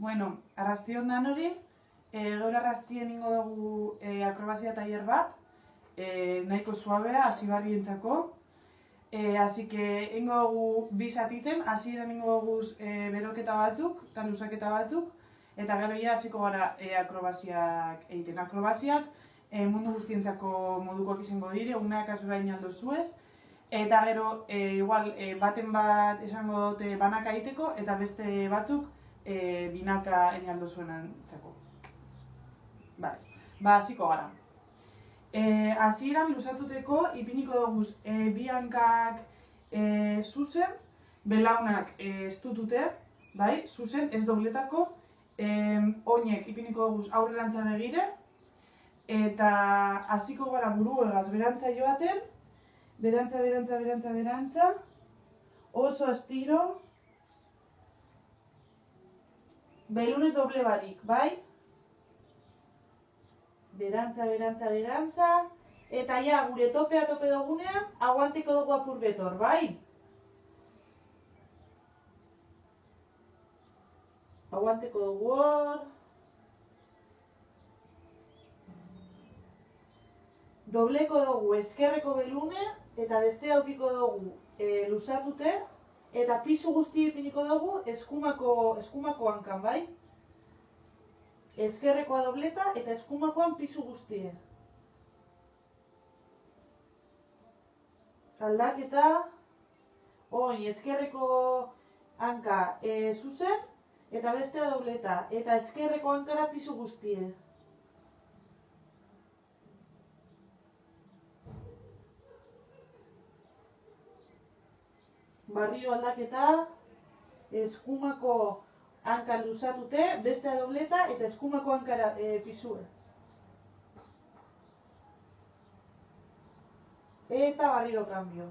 Bueno, arrastion dan hori, gaur arrastien ingo dugu akrobazia tailer bat, nahiko suabea, hasibarrientzako. Así que ingo dugu bi zatiten, hasieran ingo dugu beroketa batzuk, eta luzaketa batzuk, eta gero ja hasiko gara akrobaziak egiten. Akrobaziak mundu guztientzako modukoak izango dire, umeak azurain aldo zuez, eta gero igual baten bat esango dute banaka egiteko, eta beste batzuk binaka enialdo zuenantzako. Vale, ba hasiko gara. Hasieran luzatuteko ipiniko dugu bi hankak zuzen, belaunak estutute, bai, zuzen, ez dobletako, oinek ipiniko dugu aurrerantza begire, eta hasiko gara buruegaz berantza joaten, berantza, oso estiro, belunek doble barik, bai? Berantza, eta ja, gure topea tope dugunean, aguanteko dugu apur betor, bai? Aguanteko dugu hor. Dobleko dugu ezkerreko belune, eta beste aukiko dugu luzatute, eta pisu guzti ipiniko dugu eskumako hankan, bai? Ezkerrekoa dobleta eta eskumakoan pisu guztie. Aldaketa, oin ezkerreko hanka zuzen, eta bestea dobleta, eta ezkerreko hankara pisu guztie. Barrio aldaketa, eskumako hanka luzatute, bestea dobleta, eta eskumako hankara pisue. Eta barriro cambio.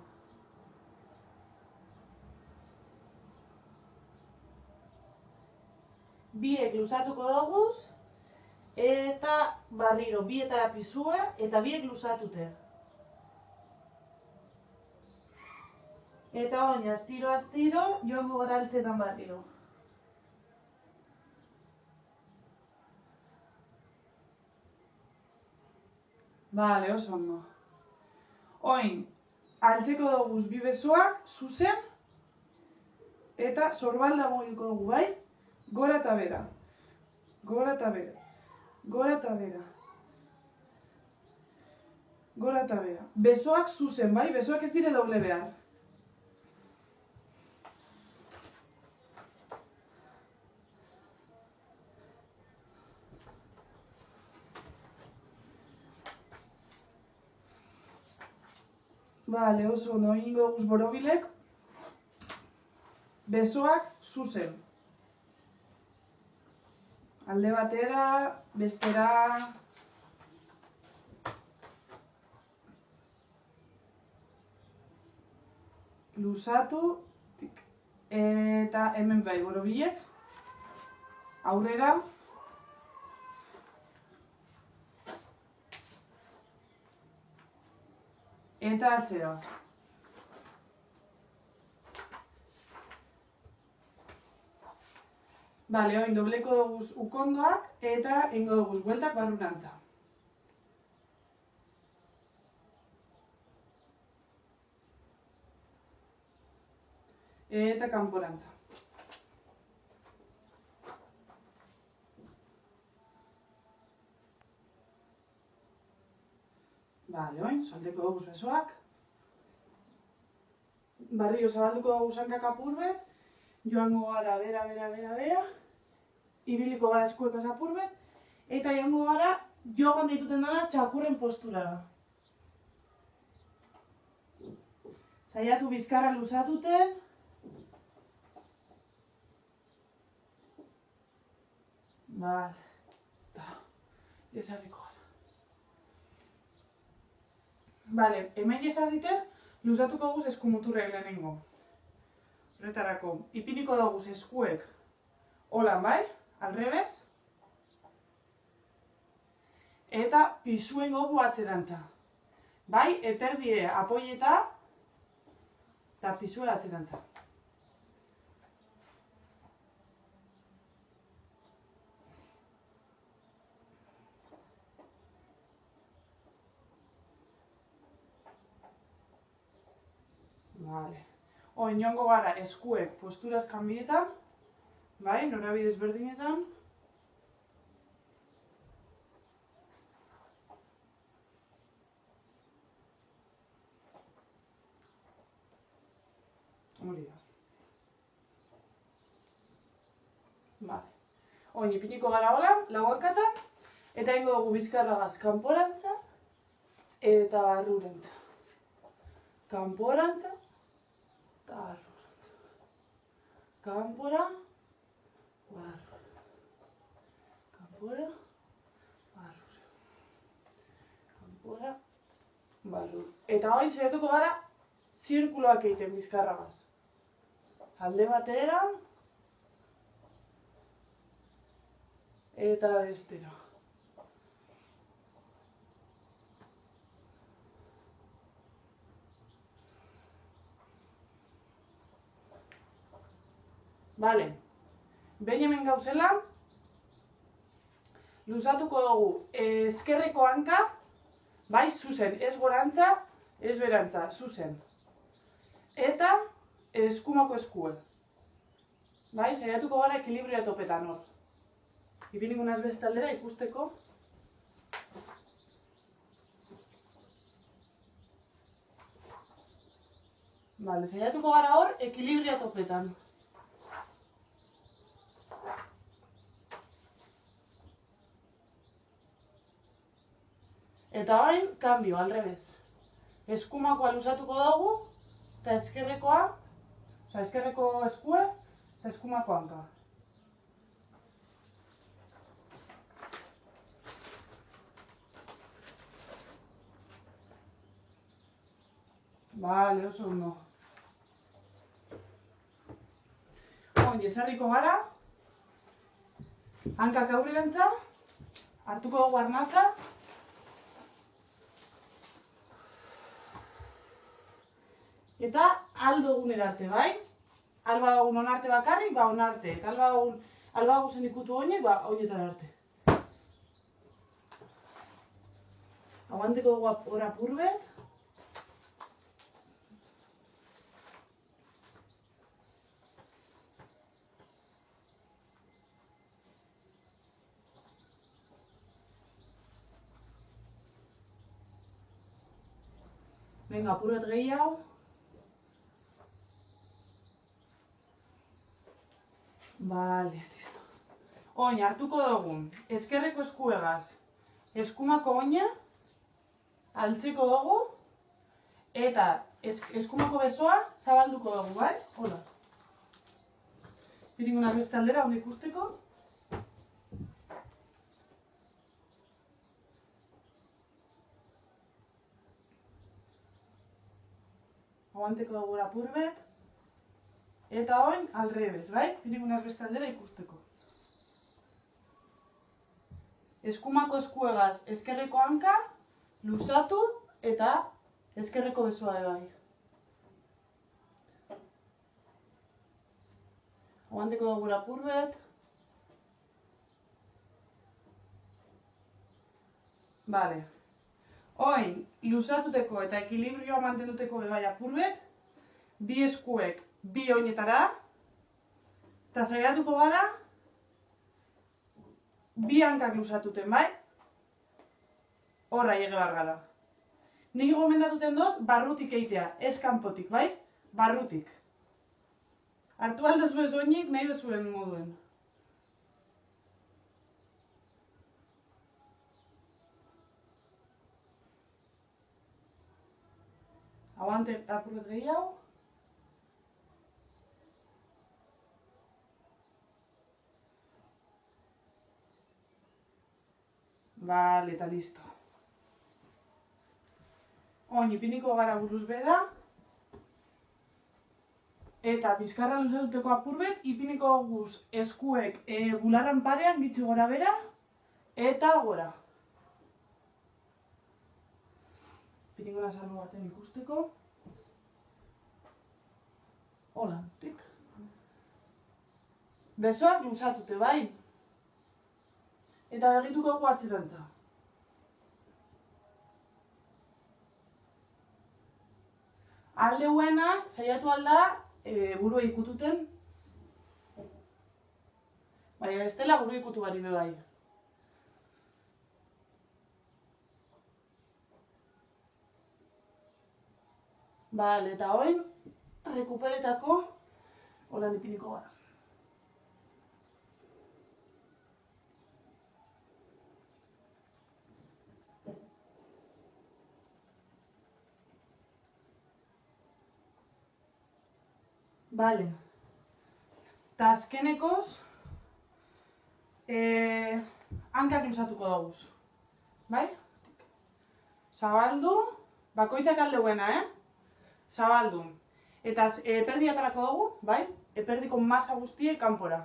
Biek luzatuko doguz, eta barriro, bietara pisue, eta biek luzatute. Eta oin, astiro, joango gara altzetan barriro. Bale, oso ondo. Oin, altzeko doguz bi besoak, zuzen, eta sorbalda mogiko dugu, bai? Gora eta bera. Gora eta bera. Gora eta bera. Gora eta bera. Besoak zuzen, bai? Besoak ez dire doble behar. Bale, oso ondo, ingo duguz borobilek. Besoak zuzen. Alde batera, bestera. Luzatu. Eta hemen bai borobilek. Aurrera. Eta atzera. Bale, oin dobleko doguz ukondoak, eta ingo doguz bueltak barrurantza. Eta kanporantza. Bale, oin, solteko doguz besoak. Barrio zabalduko doguz hankak apurbet. Joango gara, bera. Ibiliko gara eskuekaz apurbet. Eta joango gara, joan dituten dara txakurren posturara. Saiatu bizkarra luzatuten. Bale. Esarriko gara. Bale, hemen esarrite, luzatuko guz eskumuturrek lehenengo. Horretarako, ipiniko doguz eskuek holan, bai? Alrebez. Eta pisuen gogu atzerantza. Bai, eterdie apoieta, eta pisue atzerantza. Vale. Oin joango gara eskuek posturaz kanbietan, bai, norabide ezberdinetan. Hori da. Vale. Oin ipiniko gara hola, lau hankatan, eta ingo dugu bizkarragaz kanporantza eta barrurantza. Kanporantza eta barrurantza. Kanpora, barrura. Kanpora, barrura. Kanpora, barrura. Eta hori saiatuko gara zirkuloak egiten bizkarragaz. Alde batera eta bestera. Vale. Behin hemen gauzela, luzatuko dugu ezkerreko hanka, bai, zuzen, ez gorantza, ez berantza, zuzen. Eta eskumako eskue. Bai, saiatuko gara ekilibrio topetan hor. Ipiniko naz beste aldera ikusteko. Vale, saiatuko gara hor ekilibrio topetan. Eta bain, kambio, alrebez. Eskumakoa luzatuko dugu, eta ezkerrekoa, ezkerreko eskue, eta eskumako hanka. Vale, oso ondo. Oin, ezarriko gara, hankak aurrerantza, hartuko dugu arnaza, eta aldo egunera arte, bai? Alba dugun onarte bakarrik, ba onarte. Eta alba dugun ikutu oinek, ba oinetan arte. Aguanteko dugu hor apurbet. Venga, apurbet gehiago. Vale, listo. Oin, hartuko dugu, ezkerreko eskuegaz, eskumako oina, altziko dugu, eta eskumako besoa zabalduko dugu, bai? Hola. Piringuna beste aldera, ondo ikusteko. Aguanteko dugu apurbet. Eta oin, alrebez, bai? Piringunaz beste aldera ikusteko. Eskumako eskuegaz, ezkerreko hanka, luzatu eta ezkerreko besoa bai. Aguanteko dugu apurbet. Vale. Oin, luzatuteko eta ekilibrioa mantenduteko bai apurbet. Bi eskuek, bi oinetara, eta saiatuko gara, bi hankak luzatuten, bai? Horra ege bar gara. Nik gomendatuten dut, barrutik eitea, ez kanpotik, bai? Barrutik. Hartu aldezu ez oinik, nahi duzuen moduen. Aguante apurbet gehiago. Vale, eta listo. Oin, ipiniko gara buruz bera. Eta bizkarra luzatuteko apurbet, ipiniko guz eskuek bularran parean gitzi gora bera. Eta gora. Ipiniko da salbo baten ikusteko. Hola, tik. Besoak luzatute, bai? Eta begituko gu atzerantza. Aldeuena saiatu alda burua ikututen. Baina bestela burua ikutu bari be bai. Bale, eta hoin, rekuperetako holan ipiniko gara. Bale. Eta azkenekoz, hankak luzatuko dagoz. Bai? Zabaldu, bakoitzak aldeuena, Zabaldu. Eta eperdi atarako dugu, bai? Eperdiko masa guztie kanpora.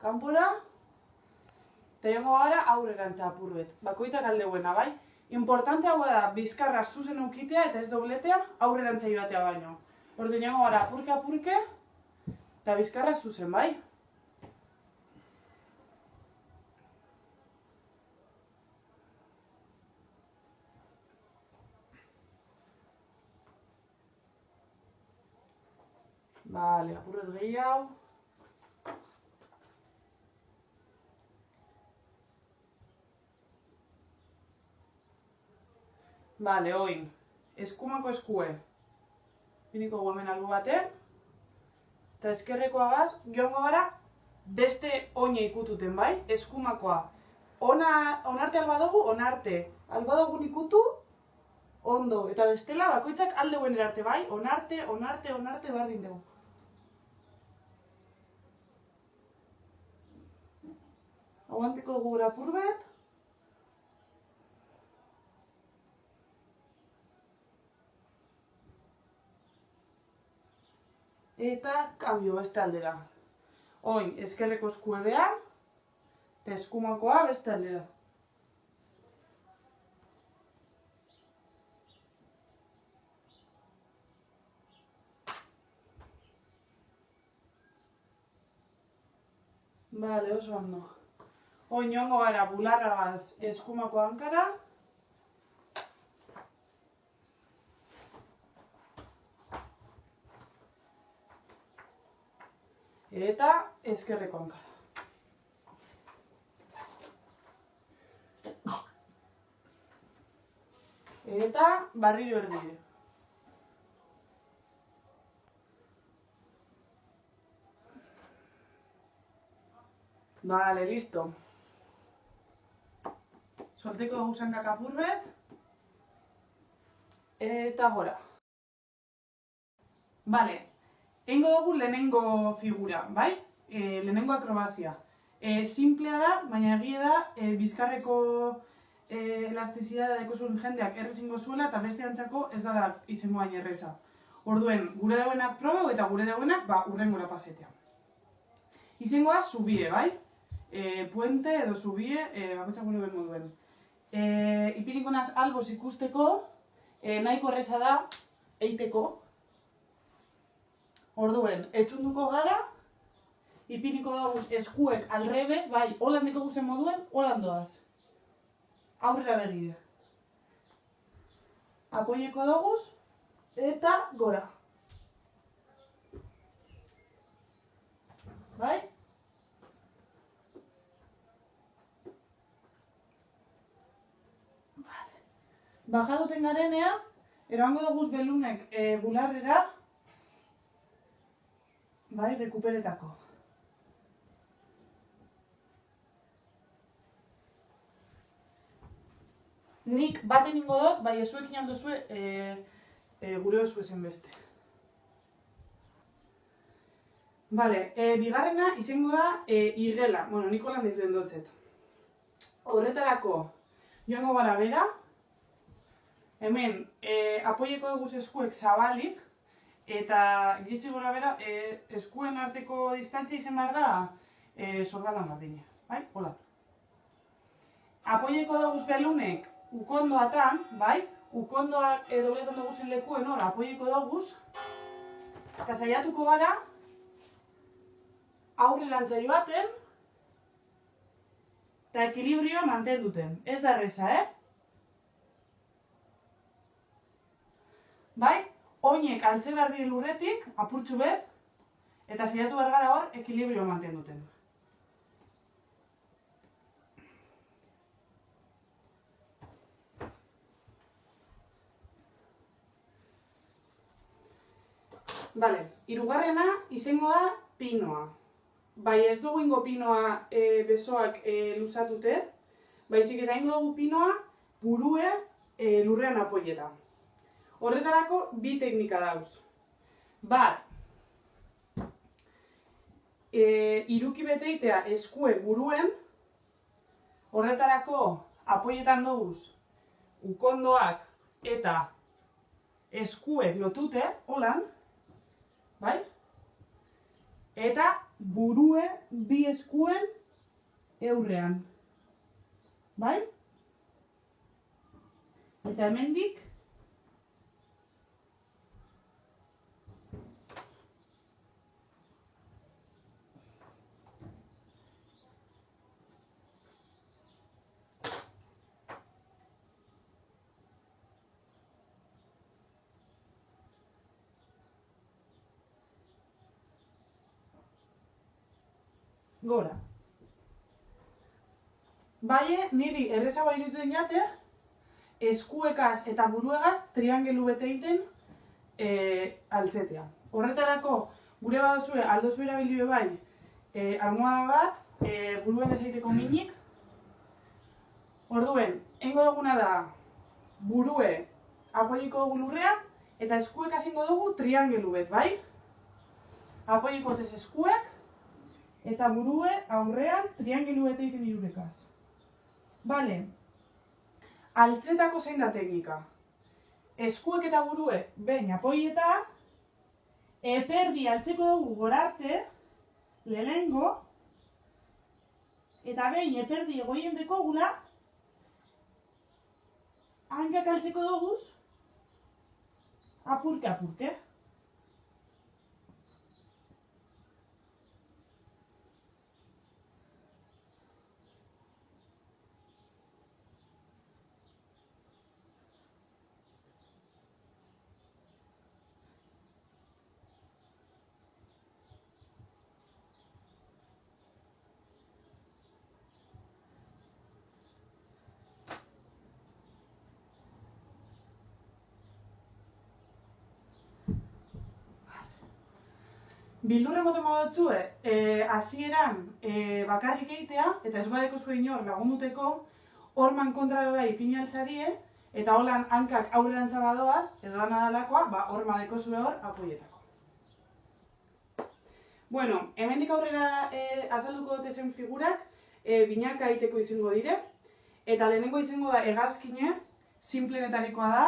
Kanpora, eta jongo gara aurrerantza apurbet. Bakoitzak aldeuena, bai? Importante hau da, bizkarra zuzen eukitea eta ez dobletea aurrerantza joatea baino. Orduan jongo gara apurke, eta bizkarra zuzen, bai? Bale, apurret gehiago. Bale, oin. Eskumako eskue. Piniko guamen albo baten. Eta eskerrekoagaz, joango gara, beste oine ikututen, bai? Eskumakoa. Onarte albadugu, onarte. Albadugun ikutu, ondo. Eta bestela, bakoitzak aldeuen erarte, bai? Onarte, bardin dugu. Aguanteko dugu gura apurbet. Eta kambio beste aldera. Oin, eskerreko eskue behar, eta eskumakoa beste aldera. Bale, oso ondo. Oin, joango gara bularragaz eskumako hankara. Eta eskerreko hankara. Eta barriro erdide. Bale, listo. Solteko dugu zankak apurbet. Eta gora. Bale, eingo dugu lehenengo figura, bai? Lehenengo akrobazia. Simplea da, baina egia da, bizkarreko elastizidadea daiko zuen jendeak errezingo zuela eta beste antzako ez da izango baina erreza. Orduen, gure dauenak probeu eta gure dauenak urrengora pasetea. Izangoa zubie, bai? Puente edo zubie, bakoitzak gure ben moduen. Ipiniko naz alboz ikusteko, nahiko erreza da eiteko. Orduen, etxunduko gara, ipiniko dagoz eskuek alrebez, bai, holan deko guzen moduen, holan doaz. Aurrera begide. Apoieko dagoz, eta gora. Bai? Bajaduten garenea, eroango daguz belunek bularrera, bai, rekuperetako. Nik baten ingo dut, bai, ezuekin aldozue gure osu esen beste. Bale, bigarrena izango da igela. Bueno, nik holan ditzen dutzet. Horretarako, joango gara bera. Hemen, apoieko dugu eskuek zabalik. Eta gitxe gora bera, eskuen arteko distantzia izan behar da sorbalan bardine. Bai, hola. Apoieko dugu belunek ukondoatan, bai? Ukondoak dobletan dugu zen lekuen hor, apoieko dugu. Eta saiatuko gara, aurrerantza joaten, eta ekilibrioa mantenduten. Ez da erreza, Bai? oinek altze behar dire lurretik, apurtxu bet, eta saiatu behar gara hor, ekilibrio mantenduten. Bale, hirugarrena izango da pinoa. Bai, ez dugu ingo pinoa besoak luzatute, baizik eta ingo dugu pinoa burue lurrean apoieta. Horretarako bi teknika dauz. Bat, iruki beteitea eskuek buruen, horretarako apoietan doguz ukondoak eta eskuek lotute, holan, bai? Eta burue bi eskuen eurrean, bai? Eta hemendik gora. Baie, niri errezagoa iruditzen jate, eskuekaz eta buruegaz triangelu bete egiten altzetea. Horretarako, gure badozue, aldozu erabilio bai, almohada bat, buruen ezaiteko minik. Orduen, engo duguna da, burue apoiko dugu lurrean, eta eskuek hasingo dugu triangelu bet, bai? Apoiko tez eskuek, eta burue aurrean triangelu bete egiten irurekaz. Bale, altzetako zein da teknika. Eskuek eta burue behin apoieta, eperdi altzeko dugu gorarte, lehengo, eta behin eperdi egoien dekogula, hankak altzeko duguz, apurke. Bildurren boten batzue, hasieran bakarrik egitea, eta ez badeko zuen inor lagunduteko, horman kontra bai ipini altzarie, eta holan hankak aurrerantza badoaz, edo dana dalakoa, horma deko zuen hor apoietako. Bueno, hemendik aurrera azalduko dute zen figurak, binaka egiteko izango dire, eta lehenengo izango da hegazkine, simplenetarikoa da,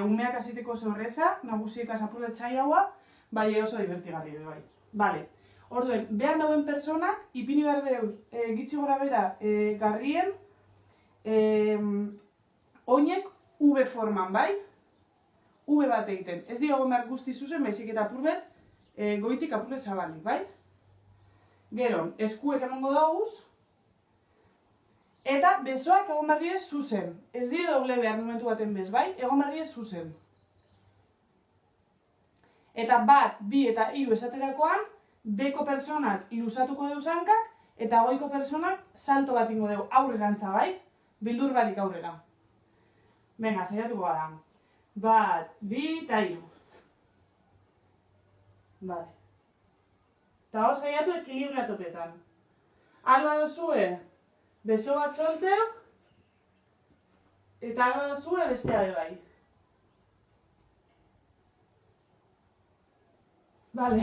umeak hasiteko zorreza, nagusiek apurret txaiaua, bai oso divertigarri bai. Bale, orduen, behar dauen personak, ipini behar deuz, gitxi gora bera, garrien, oinek V forman, bai? V bat egiten. Ez dira behar guzti zuzen, baizik eta apurbet, goitik apurbet zabalik, bai? Gero, eskuek emango dauguz, eta besoak egon behar dire zuzen. Ez dira doble behar momentu baten bez, bai? Egon behar dire zuzen. Eta bat, bi eta hiru esaterakoan, beko personak luzatuko deuz hankak, eta goiko personak salto bat ingo deu aurrerantza, bai? Bildur barik aurrera. Venga, saiatuko gara. Bat, bi eta hiru. Vale. Eta hor saiatu ekilibria topetan. Alba dozue, beso bat solteu, eta alba dozue bestea de bai. Vale,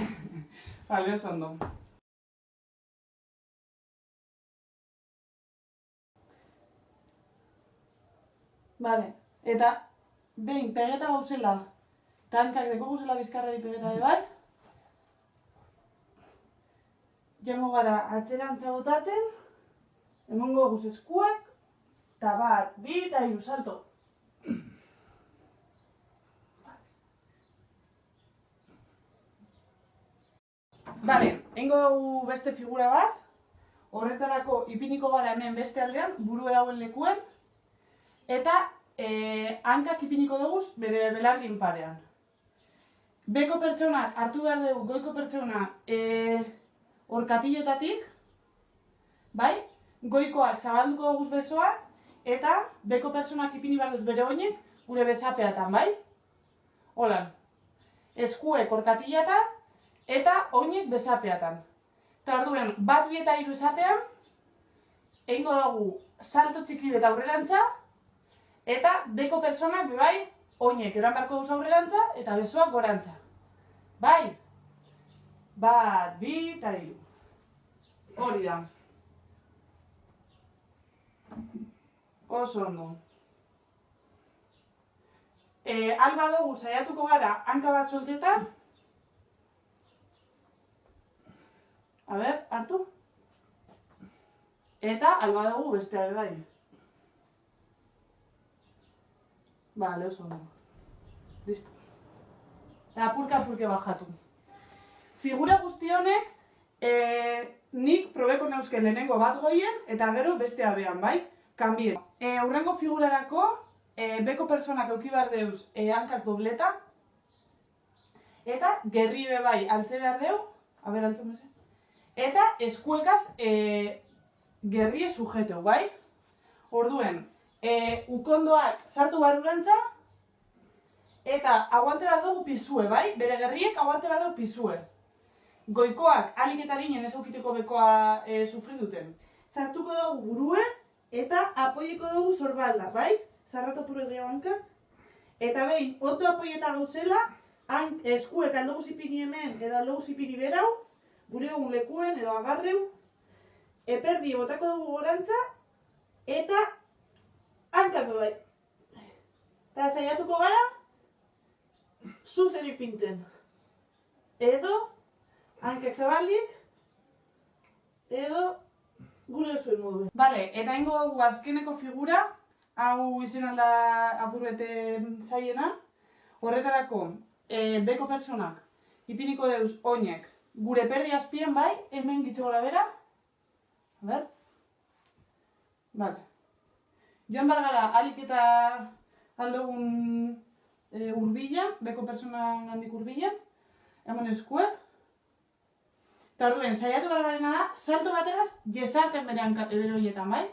vale, oso ondo. Vale, eta behin pegeta gauzela, tankak deko guzela bizkarrari pegeta de bai, jango gara atzerantza botaten, emongo guz eskuek, eta bat, bi eta hiru, salto. Bale, hengo dugu beste figura bat, horretarako ipiniko gara hemen beste aldean, burue dauen lekuen, eta hankak ipiniko dugu bere belarrin parean. Beko pertsonak hartu behar dugu goiko pertsona horkatilotatik, bai? Goikoak zabalduko duguz besoak, eta beko pertsonak ipini behar duz bere oinek gure besapeatan, bai? Holan. Eskuek horkatilatan eta oinek besapeatan. Eta orduan, bat, bi eta hiru esatean, egingo dugu salto txiki eta aurrerantza, eta beko pertsonak bebai oinek eran beharko duz aurrerantza eta besoak gorantza. Bai? Bat, bi eta hiru. Hori da. Oso ondo. Alba dugu saiatuko gara hanka bat soltetan. A ber, hartu. Eta alba dugu bestea bai. Bale, oso ondo. Listo. Eta apurke bajatu. Figura guzti honek, nik probeko neuzken lehenengo bat goien, eta gero bestea behan, bai? Kanbien. Hurrengo figurarako, beko pertsonak euki behar deuz hankak dobleta, eta gerri be bai altze behar deu, a ber, altzen beze, eta eskuekaz gerrie sujeteu, bai? Orduen, ukondoak sartu barrurantza, eta aguante behar dugu pisue, bai? Bere gerriek aguante behar dugu pisue. Goikoak alik eta ginen ez aukiteko bekoa sufri duten. Sartuko dugu burue eta apoieko dugu sorbalda, bai? Zarratu apuro gehiago hankak. Eta behin, ondo apoieta gauzela, eskuek aldugu zipini hemen edo aldugu zipini berau, gure egun lekuen edo agarreu, eperdi botako dugu gorantza, eta hankak bai. Eta saiatuko gara, zuzen ipinten. Edo, hankak zabalik, edo gure zuen modu. Bale, eta ingo dugu azkeneko figura, hau izen alda apurbeten zaiena. Horretarako, beko pertsonak ipiniko deuz oinek gure perdi azpien bai, hemen gitxegola bera. A ber. Bale. Joan bar gara alik eta aldogun urbilan, beko pertsonan handik urbilan. Hemen eskuek. Eta orduen, saiatu bar garena da, salto bateraz jesarten bere horietan, bai?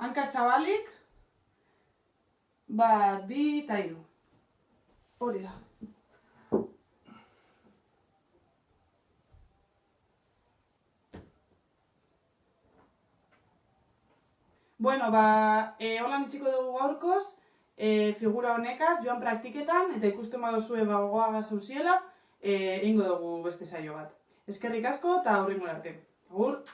Hankak zabalik, bat, bi eta hiru. Hori da. Bueno, holan itxiko dugu gaurkoz, figura honekaz, joan praktiketan, eta ikusten badozue gogoaga zauziela, egingo dugu beste saio bat. Eskerrik asko eta hurrengo arte. Agur!